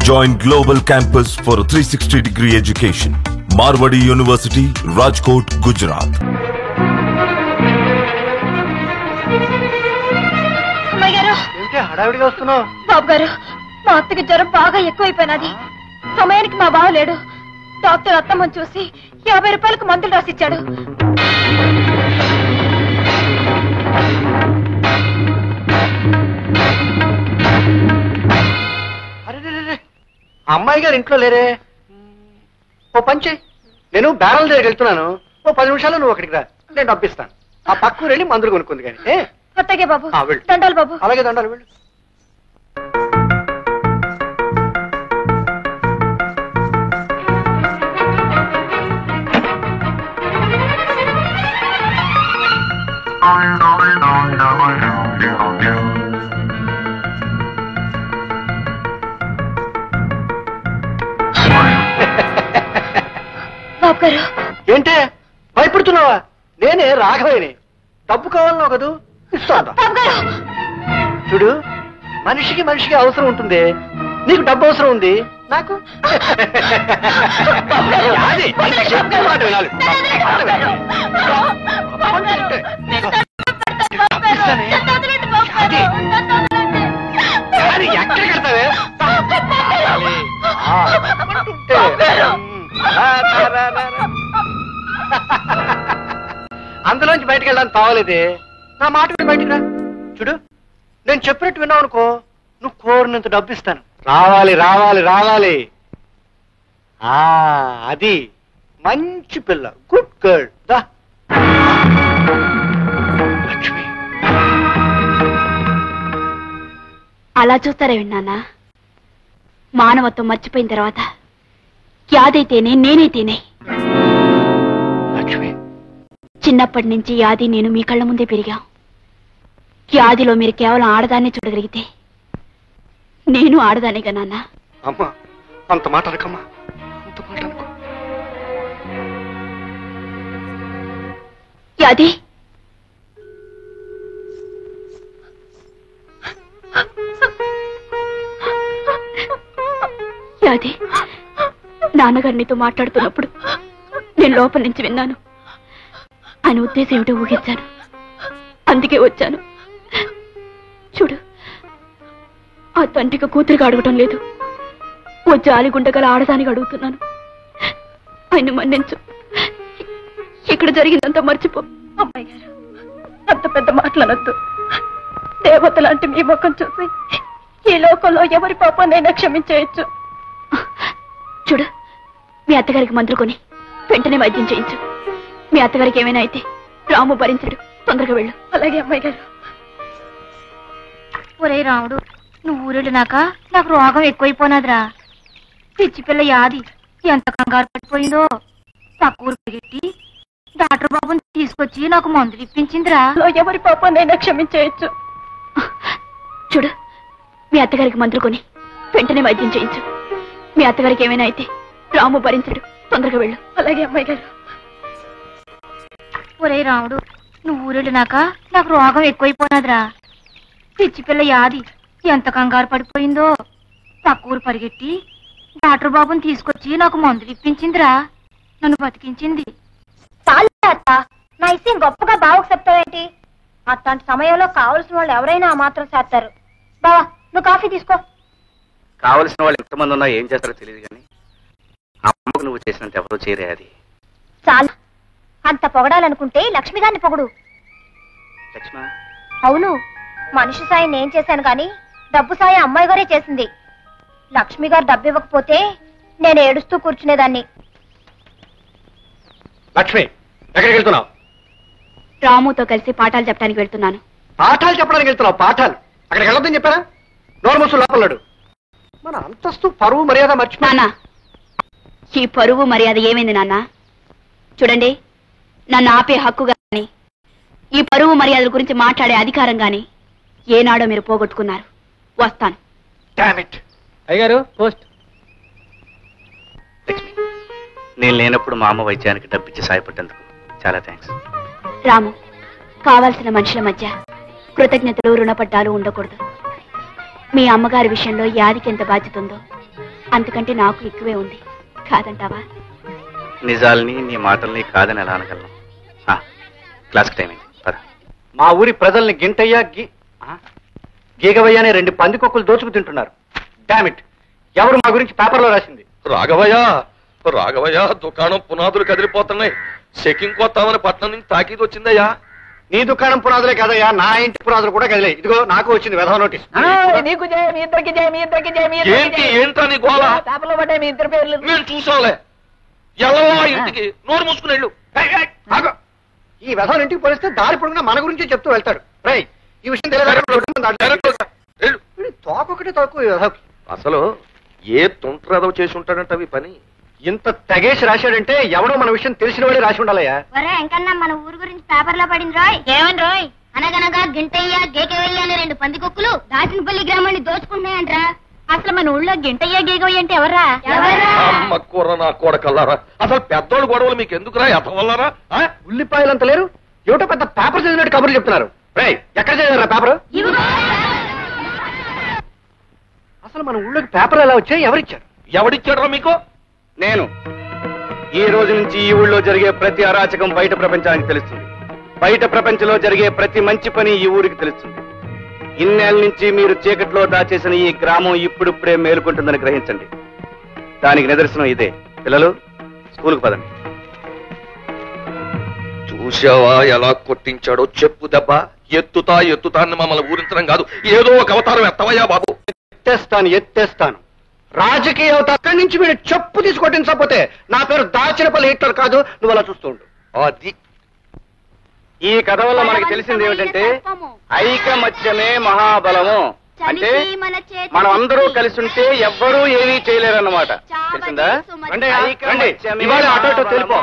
Join Global Campus for a 360-degree education. Marwadi University, Rajkot, Gujarat. హడావిడిగా వస్తున్నావు? బాబు గారు, మా అత్తకి జ్వరం బాగా ఎక్కువైపోయినది. సమయానికి మా బావ లేడు. డాక్టర్ అత్తమ్మని చూసి 50 రూపాయలకు మందులు రాసిచ్చాడు. అమ్మాయి గారు ఇంట్లో లేరే. ఓ పంచే, నేను బ్యారల్ దగ్గరికి వెళ్తున్నాను. ఓ 10 నిమిషాలు నువ్వు అక్కడికి రా, నేను డబ్బిస్తాను. ఆ పక్కకు వెళ్ళి మందులు కొనుక్కుంది కానీ. అత్తగే బాబు. దండాలు బాబు. అలాగే దండాలు, వెళ్ళు. బాబు గారు, ఏంటే భయపడుతున్నావా? నేనే రాఘవేని. డబ్బు కావాలన్నావు కదూ, ఇస్తాను. చూడు, మనిషికి మనిషికి అవసరం ఉంటుంది. నీకు డబ్బు అవసరం ఉంది, నాకు ఎక్కడ కడతావే? అందులోంచి బయటకు వెళ్ళడానికి తావలేదే. నా మాట బయటికి రా. చూడు, నేను చెప్పినట్టు విన్నావు అనుకో, నువ్వు కోరినంత డబ్బు ఇస్తాను. రావాలి రావాలి రావాలి. అది మంచి పిల్ల, గుడ్ గర్ల్. దా లక్ష్మి. అలా చూస్తారా విన్నానా? మానవత్వం మర్చిపోయిన తర్వాత యాదైతేనే నేనైతేనే. లక్ష్మి, చిన్నప్పటి నుంచి యాది నేను మీ కళ్ళ ముందే పెరిగాం. యాదిలో మీరు కేవలం ఆడదాన్నే చూడగలిగితే నేను ఆడదానేగా నాన్న. అమ్మా, అంత మాట అనకమ్మా, అంత మాట అనుకో. యాది, యాది, నాన్నగారు నీతో మాట్లాడుతున్నప్పుడు నేను లోపల నుంచి విన్నాను. ఆయన ఉద్దేశం ఏమిటో ఊహించాను, అందుకే వచ్చాను. చూడు, ఆ తండ్రికి కూతురికి అడగటం లేదు, ఓ జాలిగుండగల ఆడదానికి అడుగుతున్నాను. ఆయన మన్నించు, ఇక్కడ జరిగిందంతా మర్చిపో. అమ్మాయి గారు, అంత పెద్ద మాటలనొద్దు. దేవత లాంటి మీ ముఖం చూసి ఈ లోకంలో ఎవరి పాపాన్నైనా క్షమించేయచ్చు. చూడు, మీ అత్తగారికి మందులు కొని వెంటనే వైద్యం చేయించు. మీ అత్తగారికి ఏమైనా అయితే రాము భరించడు. తొందరగా వెళ్ళు. అలాగే అమ్మాయి గారు. ఒరే రాముడు, నువ్వు ఊరెళ్ళినాక నాకు రోగం ఎక్కువైపోయినదిరా. పిచ్చి పిల్ల యాది ఎంత కంగారు పడిపోయిందో. పక్క ఊరు పెట్టి డాక్టర్ బాబుని తీసుకొచ్చి నాకు మందులు ఇప్పించిందిరా. ఎవరి పాపాన్నైనా క్షమించేయచ్చు. చూడు, మీ అత్తగారికి మందులు కొని వెంటనే వైద్యం చేయించు. మీ అత్తగారికి ఏమైనా అయితే రాము భరించడు. తొందరగా వెళ్ళు. అలాగే అమ్మాయి గారు. ఒరే రాముడు, నువ్వు ఊరెళ్ళినాక నాకు రోగం ఎక్కువైపోయినదిరా. పిచ్చి పిల్ల యాది ఎంత కంగారు పడిపోయిందో. పక్క ఊరు పరిగెట్టి డాక్టర్ బాబుని తీసుకొచ్చి నాకు మందులు ఇప్పించిందిరా. నన్ను బతికించింది. నా ఇష్టం గొప్పగా బావకు చెప్తావేంటి? అట్లాంటి సమయంలో కావలసిన వాళ్ళు ఎవరైనా ఆ మాత్రం చేస్తారు. బావా, నువ్వు కాఫీ తీసుకో. కావలసిన వాళ్ళు ఎంతమంది ఉన్నా ఏం చేస్తారో తెలియదు కానీ అమ్మకు నువ్వు చేసినంత ఎవరో చేరే. అది చాలా. అంత పొగడాలనుకుంటే లక్ష్మి గారిని పొగడు. లక్ష్మ? అవును, మనిషి సాయం నేను చేశాను కానీ డబ్బు సాయం అమ్మాయి గారే చేసింది. లక్ష్మి గారు డబ్బు ఇవ్వకపోతే నేను ఏడుస్తూ కూర్చునేదాన్ని. లక్ష్మి, ఎక్కడికి వెళ్తున్నావు? రాముతో కలిసి పాఠాలు చెప్పడానికి వెళ్తున్నాను. పాఠాలు చెప్పడానికి వెళ్తున్నావు? పాఠాలు అక్కడికి వెళ్ళొద్దని చెప్పారా? నోర్మసు లోపలడు. మన అంతస్తు పరువు మర్యాద మర్చిపోయినా. ఈ పరువు మర్యాద ఏమైంది నాన్న? చూడండి, నన్ను ఆపే హక్కు గాని ఈ పరువు మర్యాదల గురించి మాట్లాడే అధికారం గాని ఏనాడో మీరు పోగొట్టుకున్నారు. వస్తాను. అయ్యగారు, పోస్ట్. లక్ష్మి, నేను లేనప్పుడు మా అమ్మ వైద్యానికి డబ్బిచ్చి సాయపడ్డందుకు చాలా థ్యాంక్స్. రాము, కావాల్సిన మనుషుల మధ్య కృతజ్ఞతలు రుణపడ్డాలు ఉండకూడదు. మీ అమ్మగారి విషయంలో యాదికి ఎంత బాధ్యత ఉందో అంతకంటే నాకు ఎక్కువే ఉంది, కాదంటావా? నిజాల్ని నీ మాటల్ని కాదని ఎలా అనగలను? క్లాస్కి టైం అయింది. మా ఊరి ప్రజల్ని గింటయ్య గీగవయ్య అనే 2 పందికొక్కులు దోచుకు తింటున్నారు. డామిట్, ఎవరు మా గురించి పేపర్లో రాసింది? రాఘవయ్య దుకాణం పునాదులు కదిలిపోతున్నాయి. చెకింగ్ కొత్తామని పట్నం నుంచి తాకీదు వచ్చిందయ్యా. నీ దుకాణం పునాదులే కదయ్యా, నా ఇంటి పునాదులు కూడా కదిలే. ఇదిగో నాకు వచ్చింది వెధవ నోటీస్. ఏంటా నీ గోళ? నేను చూసావులే. ఎలా ఇంటికి నోరు మూసుకుని వెళ్ళు. ఈ వెధవ ఇంటికి పోలిస్తే దారి పొడుగునా మన గురించి చెప్తూ వెళ్తాడు. రై, ఈ విషయం తెలియదు. తోకొకటి తక్కువ. అసలు ఏ తుంట్రదవ చేసి ఉంటాడంట అవి పని. ఇంత తెగేసి రాశాడంటే ఎవడో మన విషయం తెలిసిన వాడే రాసి ఉండాలయ్యా. ఎంకన్నా మన ఊరు గురించి పేపర్లో పడింది రోయ్. ఏమని రోయ్? అనగనగా గింటయ్య గేకవయ్య అనే 2 పందికొక్కులు దాచినపల్లి గ్రామాన్ని దోచుకుంటున్నాయంట్రా. అసలు మన ఊళ్ళో గింటయ్య గేకవయ్య అంటే ఎవర్రా? అమ్మ కూర నా కొడకల్లారా. అసలు పెద్దోళ్ళు గొడవలు మీకు ఎందుకురా? ఎతవల్లారా? ఉల్లిపాయలంత లేరు, ఏమిటో పెద్ద పేపర్ చదివినట్టు కబుర్లు చెప్తున్నారు. రై, ఎక్కడ చదివారా పేపర్? అసలు మన ఊళ్ళోకి పేపర్లు ఎలా వచ్చాయి? ఎవరిచ్చారు? ఎవడిచ్చాడరా మీకు? నేను. ఈ రోజు నుంచి ఈ ఊళ్ళో జరిగే ప్రతి అరాచకం బయట ప్రపంచానికి తెలుస్తుంది. బయట ప్రపంచంలో జరిగే ప్రతి మంచి పని ఈ ఊరికి తెలుస్తుంది. ఇన్నేళ్ళ నుంచి మీరు చీకట్లో దాచేసిన ఈ గ్రామం ఇప్పుడిప్పుడే మేలుకుంటుందని గ్రహించండి. దానికి నిదర్శనం ఇదే. పిల్లలు, స్కూల్కి పదండి. చూసావా ఎలా కొట్టించాడో? చెప్పు దెబ్బ. ఎత్తుతా అని మమ్మల్ని ఊరించడం కాదు, ఏదో ఒక అవతారం ఎత్తవయ్యా బాబు. ఎత్తేస్తాను. రాజకీయ అక్కడి నుంచి వీడు చెప్పు తీసుకొట్టించకపోతే నా పేరు దాచినపల్లి హిట్లర్ కాదు. నువ్వు అలా చూస్తూ ఉండు. అది ఈ కథ వల్ల మనకి తెలిసింది ఏమిటంటే ఐకమత్యమే మహాబలము. అంటే మనం అందరూ కలిసి ఉంటే ఎవ్వరూ ఏమీ చేయలేరన్నమాట. తెలిసిందా? ఇవాళ అటో తెలిపో.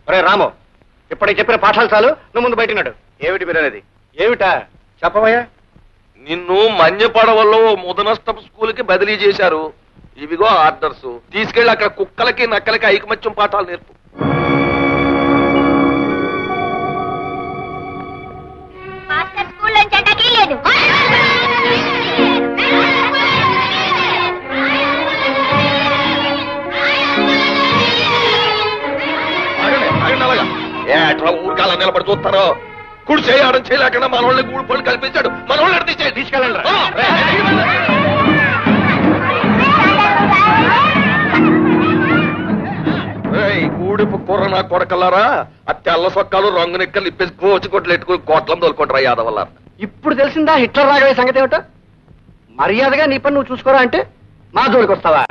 ఒరే రాము, ఇప్పటికి చెప్పిన పాఠాలు చాలు, నువ్వు ముందు బయటన్నాడు. ఏమిటి మీరు అనేది? ఏమిటా చెప్పవయ్యా? నిన్ను మన్యపడవల్లో ముదనష్టపు స్కూల్కి బదిలీ చేశారు. ఇవిగో ఆర్డర్స్. తీసుకెళ్లి అక్కడ కుక్కలకి నక్కలకి ఐకమత్యం పాఠాలు నేర్పు. ఏట్లా ఊరికాల నిలబడి చూస్తారో? కుడి చేయడం చేయలేకుండా మన వాళ్ళని గూడు పళ్ళు కల్పించాడు. మన వాళ్ళని తీసుకెళ్ళండి. గూడిపు కూర నా కొడకల్లారా. ఆ తెల్ల సొక్కాలు రంగు నెక్కలు ఇప్పేసి కోచి కొట్లు ఎట్టుకుని కోట్లం తోలుకుంటారా యాదవల్ల. ఇప్పుడు తెలిసిందా హిట్లర్ రాగవే సంగతి ఏమిటో? మర్యాదగా నీ పని నువ్వు చూసుకోరా అంటే మా జోలికి వస్తావా?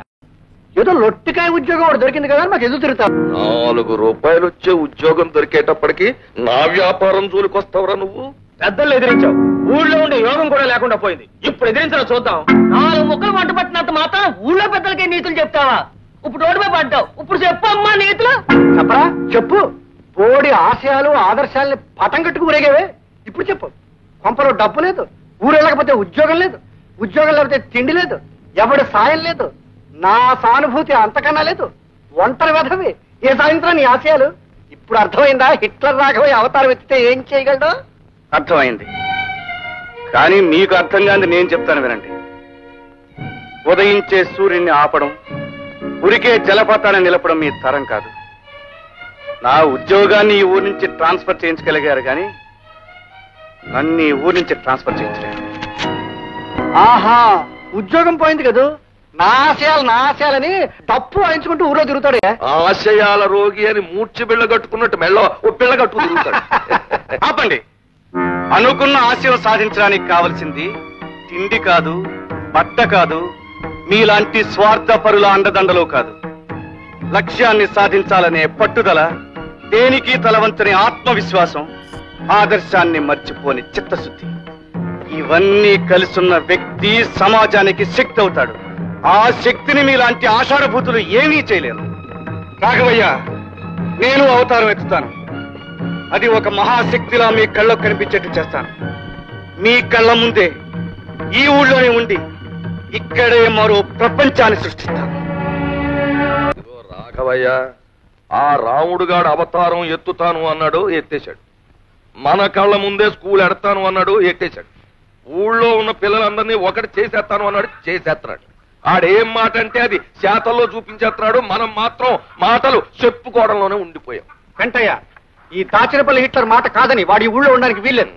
ఏదో లొట్టికాయ ఉద్యోగం ఒకటి దొరికింది కదా మాకు ఎదురు తిరుగుతావు. 4 రూపాయలు వచ్చే ఉద్యోగం దొరికేటప్పటికి నా వ్యాపారం జోలికి వస్తావురా నువ్వు? పెద్దలు ఎదిరించావు, ఊళ్ళో ఉండే యోగం కూడా లేకుండా పోయింది. ఇప్పుడు ఎదిరించడం చూద్దాం. 4 ముక్కలు వంట పట్టినంత మాత్రం ఊళ్ళో పెద్దలకే నీతులు చెప్తావా? ఇప్పుడు రోడ్డుపై పడ్డావు, ఇప్పుడు చెప్పు అమ్మా నీతులు. చెప్పరా? చెప్పు. బోడి ఆశయాలు ఆదర్శాలని పటం కట్టుకు ఊరేగేవే. ఇప్పుడు చెప్పు. కొంపలో డబ్బు లేదు, ఊరు వెళ్ళకపోతే ఉద్యోగం లేదు, ఉద్యోగం లేకపోతే తిండి లేదు, ఎవడి సాయం లేదు, నా సానుభూతి అంతకన్నా లేదు, ఒంటరి వెధవి. ఏ సాయంత్రం నీ ఆశయాలు? ఇప్పుడు అర్థమైందా హిట్లర్ రాఘవయ్య అవతారం ఎత్తితే ఏం చేయగలడో? అర్థమైంది. కానీ మీకు అర్థం కాని నేను చెప్తాను వినండి. ఉదయించే సూర్యుడిని ఆపడం, ఉరికే జలపాతాన్ని నిలపడం మీ తరం కాదు. నా ఉద్యోగాన్ని ఈ ఊరి నుంచి ట్రాన్స్ఫర్ చేయించగలిగారు కానీ నన్ను ఈ ఊరి నుంచి ట్రాన్స్ఫర్ చేయించలేదు. ఆహా, ఉద్యోగం పోయింది కదా, నా ఆశయాలని తప్పు వాయించుకుంటూ ఊరో తిరుగుతాడే. ఆశయాల రోగి అని మూర్చి బిళ్ళ కట్టుకున్నట్టు మెళ్ళ ఓ పిల్ల కట్టుకు తిరుగుతాడు. ఆపండి. అనుకున్న ఆశయం సాధించడానికి కావలసింది తిండి కాదు, బట్ట కాదు, మీలాంటి స్వార్థపరుల అండదండలు కాదు. లక్ష్యాన్ని సాధించాలనే పట్టుదల, దేనికి తలవంచని ఆత్మవిశ్వాసం, ఆదర్శాన్ని మర్చిపోని చిత్తశుద్ధి, ఇవన్నీ కలిసున్న వ్యక్తి సమాజానికి శక్తి అవుతాడు. ఆ శక్తిని మీలాంటి ఆషాఢభూతులు ఏమీ చేయలేరు. రాఘవయ్య, నేను అవతారం ఎత్తుతాను. అది ఒక మహాశక్తిలా మీ కళ్ళకు కనిపించేట్టు చేస్తాను. మీ కళ్ళ ముందే ఈ ఊళ్ళోనే ఉండి ఇక్కడే మరో ప్రపంచాన్ని సృష్టిస్తాను. రాఘవయ్య, ఆ రాముడుగాడు అవతారం ఎత్తుతాను అన్నాడు, ఎత్తేశాడు. మన కళ్ళ ముందే స్కూల్ ఎడతాను అన్నాడు, ఎట్టేశాడు. ఊళ్ళో ఉన్న పిల్లలందరినీ ఒకటి చేసేస్తాను అన్నాడు, చేసేస్తున్నాడు. ఆడేం మాట అంటే అది శాతల్లో చూపించేస్తున్నాడు. మనం మాత్రం మాటలు చెప్పుకోవడంలోనే ఉండిపోయాం. వెంటయ్య, ఈ దాచినపల్లి హిట్లర్ మాట కాదని వాడి ఊళ్ళో ఉండడానికి వీల్లేదు.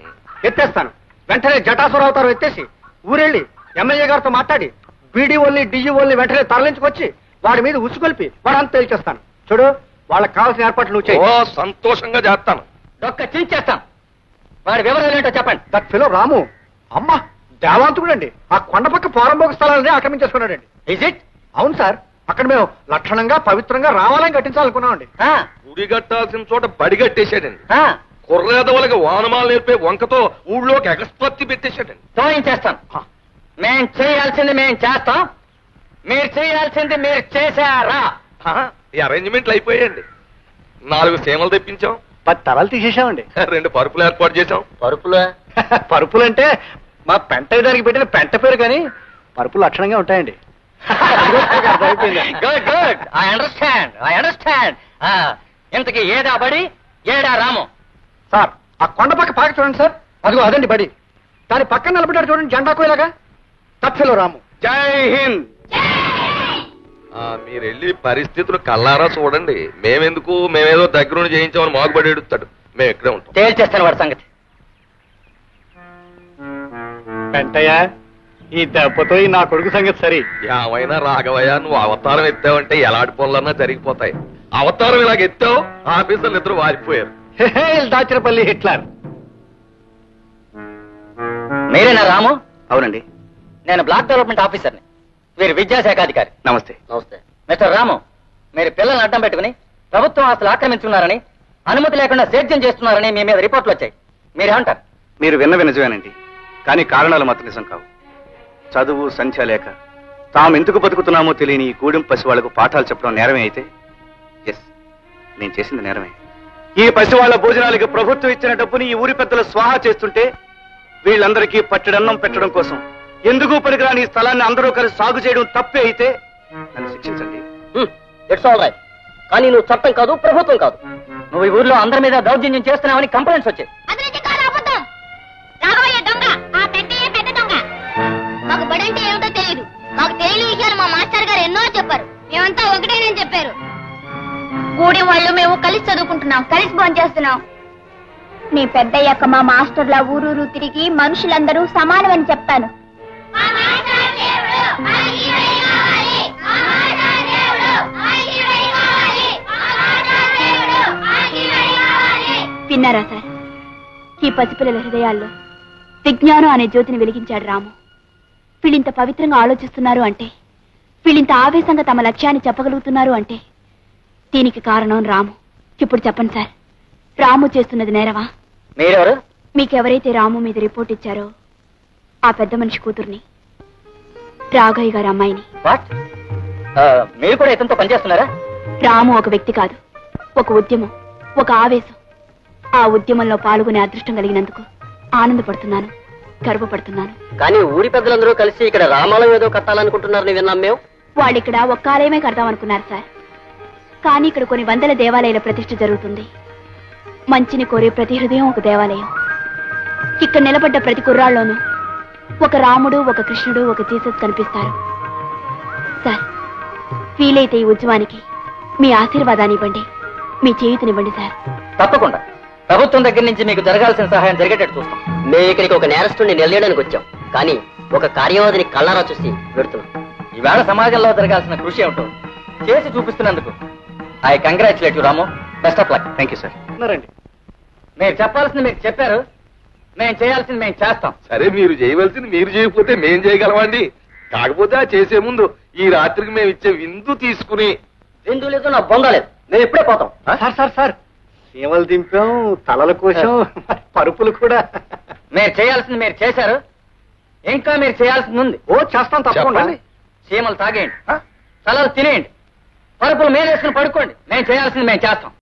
ఎత్తేస్తాను. వెంటనే జటాసురావుతారు ఎత్తేసి ఊరెళ్ళి ఎమ్మెల్యే గారితో మాట్లాడి బీడీఓల్ని డిఈఓల్ని వెంటనే తరలించుకొచ్చి వాడి మీద ఉసుకొల్పి వాడంతా తేల్చేస్తాను. చూడు, వాళ్ళకి కావాల్సిన ఏర్పాట్లు నువ్వు చేయి. ఓ, సంతోషంగా చేస్తాను. ఒక్క చేస్తాం. వాడి వివరాలు ఏంటో చెప్పండి. దట్ ఫెలో రాము అమ్మా దేవాంతుడండి. ఆ కొండ పక్క పోరంబోక స్థలాలని ఆక్రమించేసుకున్నాడండి. Is it? అవును సార్. అక్కడ మేము లక్షణంగా పవిత్రంగా రావాలని కట్టించాలనుకున్నామండి. గుడి కట్టాల్సిన చోట బడి కట్టేశాడండి. కుర్రేదవులకి వానమాలు నేర్పే వంకతో ఊళ్ళోకి ఎగస్పత్తి పెట్టేశాడండి. చేస్తాం. మేం చేయాల్సింది మేం చేస్తాం, మీరు చేయాల్సింది మీరు చేశారా? ఈ అరేంజ్మెంట్లు అయిపోయాయండి. 4 సీమలు తెప్పించాం, 10 తరాలు తీసేసామండి. 2 పరుపులు ఏర్పాటు చేశాం. పరుపులంటే మా పెంట దానికి పెట్టిన పెంట పేరు, కానీ పరుపులు లక్షణంగా ఉంటాయండి. Good good, I understand. ఇంతకి ఏడా బడి, ఏడా రాము? సార్, ఆ కొండ పక్క పాక చూడండి సార్. అదిగో అదండి బడి. దాని పక్కన నిలబడ్డాడు చూడండి జెండా కోయలాగా. తప్పిలో రాము. జై హింద్. మీరు వెళ్ళి పరిస్థితులు కల్లారా చూడండి. మేమేదో దగ్గరుండి చేయించామని మాగుబడి ఎడుతాడు. మేము ఇక్కడే ఉంటాం. తేల్చేస్తాను వాడి సంగతి. వెంటయ్య, ఈ దెబ్బతో నా కొడుకు సంగతి సరి. ఏమైనా రాఘవయ్య, నువ్వు అవతారం ఎత్తావంటే ఎలాంటి పనులన్నా జరిగిపోతాయి. అవతారం ఇలాగ ఎత్తావు, ఆఫీసర్లు ఇద్దరు వారిపోయారు. దాచినపల్లి హిట్లర్. మీరేనా రాము? అవునండి, నేను బ్లాక్ డెవలప్మెంట్ ఆఫీసర్ని. వీరు విద్యాశాఖ అధికారి. నమస్తే. నమస్తే మిస్టర్ రాము, మీరు పిల్లల్ని అడ్డం పెట్టుకుని ప్రభుత్వం ఆస్తులు ఆక్రమించున్నారని, అనుమతి లేకుండా సేద్యం చేస్తున్నారని మీ మీద రిపోర్ట్లు వచ్చాయి. మీరేమంటారు? మీరు విన్నవి నిజమేనండి, కానీ కారణాలు మాత్రం నిజం కావు. చదువు సంఖ్య లేక తాము ఎందుకు బతుకుతున్నామో తెలియని ఈ గూడెం పసి వాళ్లకు పాఠాలు చెప్పడం నేరమే అయితే, ఎస్, నేను చేసింది నేరమే. ఈ పసివాళ్ల భోజనాలకి ప్రభుత్వం ఇచ్చిన డబ్బుని ఈ ఊరి పెద్దలు స్వాహా చేస్తుంటే వీళ్ళందరికీ పట్టెడన్నం పెట్టడం కోసం ఎందుకు పనికిరాని ఈ స్థలాన్ని అందరూ కలిసి సాగు చేయడం తప్పే అయితే నన్ను శిక్షించండి. It's all right. కానీ నువ్వు చట్టం కాదు, ప్రభుత్వం కాదు. నువ్వు ఈ ఊర్లో అందరి మీద దౌర్జన్యం చేస్తున్నావని కంప్లైంట్స్ వచ్చాయి. మాకు బడంటే ఏమిటో తెలియదు. మాకు తెలియని విషయాలు మా మాస్టర్ గారు ఎన్నో చెప్పారు. మేమంతా ఒకటేనని చెప్పారు. కూడి వాళ్ళు మేము కలిసి చదువుకుంటున్నాం, కలిసి భోజనం చేస్తున్నాం. నీ పెద్దయ్యాక మా మాస్టర్ల ఊరూరు తిరిగి మనుషులందరూ సమానమని చెప్తాను. విన్నారా సార్? ఈ పసిపిల్లల హృదయాల్లో విజ్ఞానం అనే జ్యోతిని వెలిగించాడు రాము. వీళ్ళింత పవిత్రంగా ఆలోచిస్తున్నారు అంటే, వీళ్ళింత ఆవేశంగా తమ లక్ష్యాన్ని చెప్పగలుగుతున్నారు అంటే దీనికి కారణం రాము. ఇప్పుడు చెప్పండి సార్, రాము చేస్తున్నది నేరవా? మీరెవరు? మీకెవరైతే రాము మీద రిపోర్ట్ ఇచ్చారో ఆ పెద్ద మనిషి కూతుర్ని, రాఘయ్య గారి అమ్మాయిని. మీరు కూడా ఇతనితో పనిచేస్తున్నారా? రాము ఒక వ్యక్తి కాదు, ఒక ఉద్యమం, ఒక ఆవేశం. ఆ ఉద్యమంలో పాల్గొనే అదృష్టం కలిగినందుకు ఆనందపడుతున్నాను, గర్వపడుతున్నాను. కానీ ఊరి పెద్దలందరూ కలిసి ఇక్కడ రామాలయం ఏదో కట్టాలనుకుంటున్నారని విన్నాం మేము. వాళ్ళిక్కడ ఒక్క ఆలయమే కడదామనుకున్నారు సార్. కానీ ఇక్కడ కొన్ని వందల దేవాలయాల ప్రతిష్ఠ జరుగుతుంది. మంచిని కోరే ప్రతి హృదయం ఒక దేవాలయం. ఇక్కడ నిలబడ్డ ప్రతి కుర్రాళ్ళలోనూ ఒక రాముడు, ఒక కృష్ణుడు, ఒక జీసస్ కనిపిస్తారు. సార్, వీలైతే ఈ ఉద్యమానికి మీ ఆశీర్వాదాన్ని ఇవ్వండి, మీ చేయూతనివ్వండి సార్. తప్పకుండా ప్రభుత్వం దగ్గర నుంచి మీకు జరగాల్సిన సహాయం జరిగేటట్టు చూస్తాం. మేము ఇక్కడికి ఒక నేరస్తుడిని నిలయడానికి వచ్చాం, కానీ ఒక కార్యవాదిని కళ్ళారా చూసి పెడుతున్నాం. ఈవేళ సమాజంలో జరగాల్సిన కృషి ఏమిటో చేసి చూపిస్తున్నందుకు I congratulate you Ramu. Best of luck. Thank you sir. మీరు చెప్పాల్సింది మీరు చెప్పారు, మేము చేయాల్సింది మేము చేస్తాం. సరే, మీరు చేయవలసింది మీరు చేయకపోతే మేం చేయగలమండి. కాకపోతే ఆ చేసే ముందు ఈ రాత్రికి మేము ఇచ్చే విందు తీసుకుని. విందు లేదు, నా బొంద లేదు, మేము ఇప్పుడే పోతాం. సార్ సీమలు దింపాం, తలల కోసం పరుపులు కూడా. మీరు చేయాల్సింది మీరు చేశారు, ఇంకా మీరు చేయాల్సింది ఉంది. ఓ చేస్తాం తప్పకుండా. సీమలు తాగేయండి, తలలు తినేయండి, పరుపులు మేలేసుకుని పడుకోండి. మేము చేయాల్సింది మేము చేస్తాం.